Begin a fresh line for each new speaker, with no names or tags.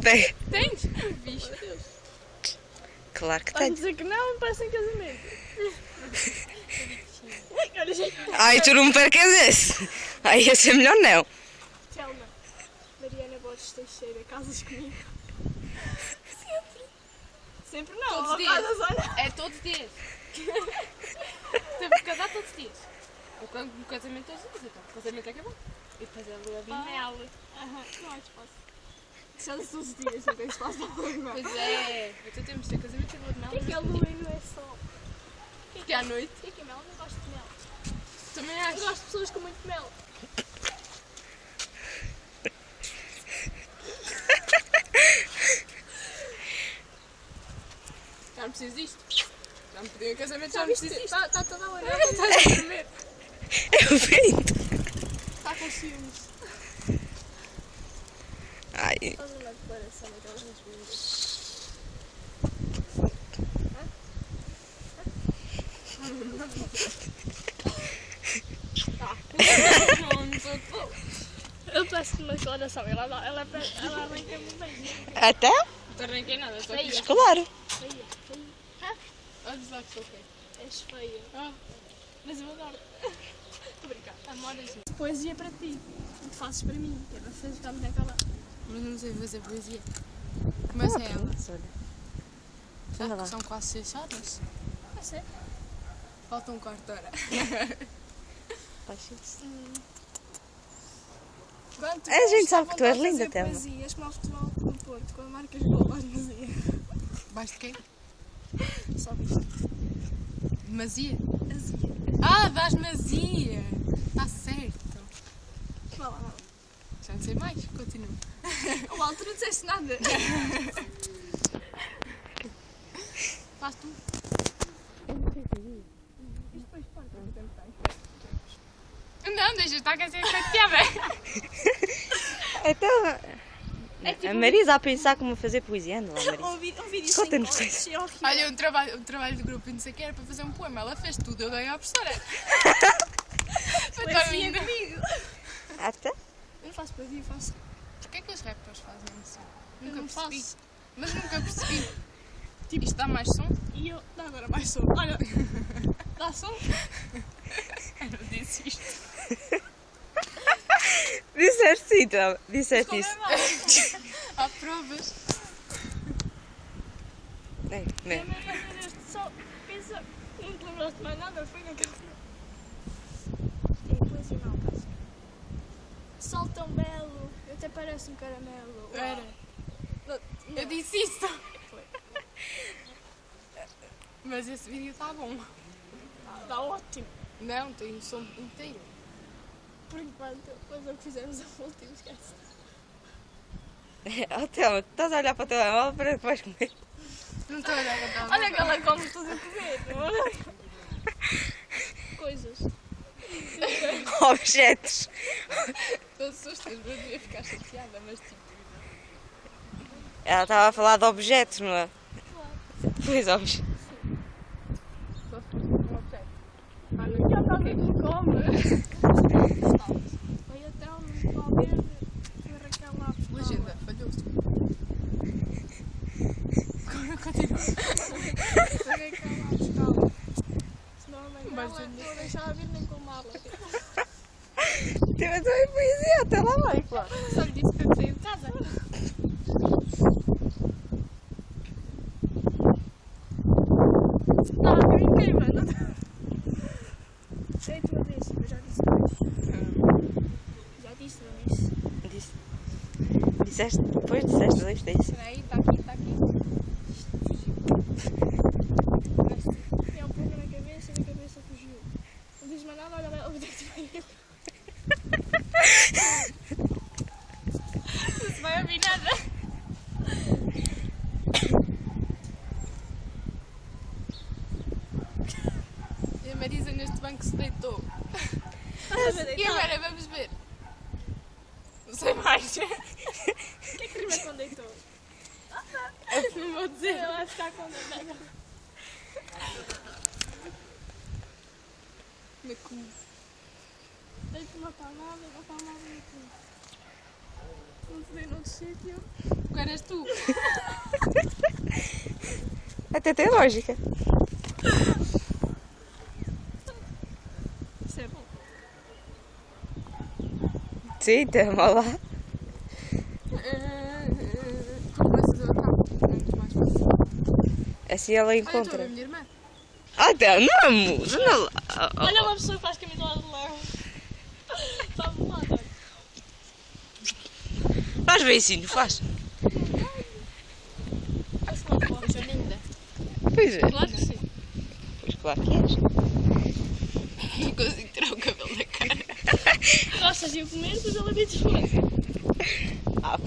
Pega.
Tens? Bicho.
Claro que
Estás a
tenho.
dizer que não, parece em casamento. Olha, gente.
Ai, tu não me percas esse. Ai, esse é melhor não.
Telma, Mariana Borges Teixeira, casas comigo? Sempre. Sempre não,
Todos
ó,
os dias.
casas, olha.
É todos os dias. Temos que casar todos os dias. O casamento todos os dias, então. O casamento acabou. E depois a lua de mel.
Aham, não há espaço. Casa todos os dias, não tem espaço para lua de mel.
Pois é. Então temos de ter casamento e lua de mel.
O que é lua e não é sol?
Porque à noite.
O que é mel? Eu não gosto de mel.
Também
Eu
acho.
gosto de pessoas com muito mel.
Já não preciso disto. Já me pediu em casamento,
Já
já não
viste?
preciso disto.
Está toda a olhar.
Estás a tremer.
Eu vim.
Está com ciúmes.
Ai,
Estás a uma declaração daquelas minhas coisas. Eu peço-te uma declaração, ela arranca-me bem.
até?
Não te arranquei nada, estou aqui.
Claro.
Feia, feia.
Olha lá que sou feio.
És feia. Mas eu adoro. Estou a brincar.
Amoras-me.
Poesia para ti. E tu fazes para mim. Que é para ficarmos naquela.
Mas não sei fazer poesia. Mas é ela.
Olha lá.
São quase 6 horas.
Ah, sério?
Falta um quarto de hora.
Quando
A gente sabe que tu és
vontade de
linda,
fazer
Telma.
poesias como ao futebol no Porto, quando marcas gol, vais vazia.
Vais de quem?
Só visto.
Mazia?
Azia.
Ah, das mazia! Está certo.
Vá lá, vá lá.
Já não sei mais, continua.
O Walter não disseste nada.
Faz tu.
Depois pode ter tempo para
Não, deixa estar que ser chateada.
Então, a Marisa a pensar como fazer poesia. Anda lá, Marisa.
Ouvi isso
Conta-nos
em
coisas.
cortes, é horrível.
Olha, um trabalho de grupo e não sei o que era para fazer um poema. Ela fez tudo, eu dei à professora. Foi tão
Poesia
linda.
comigo.
Até?
Eu não faço poesia, eu faço.
Porquê que os rappers fazem isso?
Eu
Nunca
não
percebi.
faço.
Mas nunca percebi. Tipo, isto dá mais som?
E eu. Dá agora mais som. Olha. Dá som?
Eu não disse isto.
Disseste sim, então. Disseste
Como
isso.
é mal?
Há provas.
Ei,
É
né?
mesmo fazer este só. Pensa. Não te lembraste de mais nada, foi na cabeça. É poesia não, caso. Sol tão belo, até parece um caramelo.
Era.
Não.
Eu disse isso.
Foi.
Mas esse vídeo está bom.
Está ótimo.
Não, tem som inteiro.
Por enquanto, depois o que fizemos a última, esquece.
Oh, Telma, tu estás a olhar para o telemóvel para depois comer.
Não estou a olhar para ela.
Olha que ela come tudo a comer, não é? Coisas.
Objetos.
Estou sustas, mas devia ficar chateada, mas tipo.
Ela estava a falar de objetos, não é?
Claro.
Pois, objetos.
Só se fosse um objeto.
Olha, que ela alguém que me come. Foi até um pau verde e a Raquel lá.
Legenda, falhou-se. Continua.
A Raquel lá buscá-la. Senão a mãe
Mas
dela
eu-
não vou deixar ela vir nem com mala.
Teve também poesia, até lá vai, claro.
Só lhe disse para eu sair de casa. Não, eu brinquei, mano. Sei tu a vez, eu já disse mais. Já disse, não disse?
Disseste, depois disseste dois, disse.
Espera aí, está aqui, está aqui.
Tinha um pouco na cabeça e a cabeça fugiu. Não diz mais nada, olha, vai onde é que vai eu?
Não se vai ouvir nada. E a Marisa neste banco se deitou. E agora vamos ver. Não sei mais.
O que é que rima com deitou?
Não vou dizer.
Ela vai ficar com deitou.
No cu.
Deito uma palmada no cu. Um
foder noutro sítio. Agora és tu.
Até tem lógica.
Isso é bom.
Sim, tamo lá.
Tu começas a lutar. É muito mais fácil.
Assim ela
Olha, estou a ver
encontra.
a minha irmã.
Até andamos! Anda lá.
Olha uma pessoa que faz camisola de lã. Faz lá, tá?
Faz beicinho, faz.
Faz lá, pô.
Isso é linda.
Pois é.
Claro que sim.
Pois claro que és.
Não consigo tirar o cabelo da cara.
Gostas de o comer, depois ela diz foda.
Ah,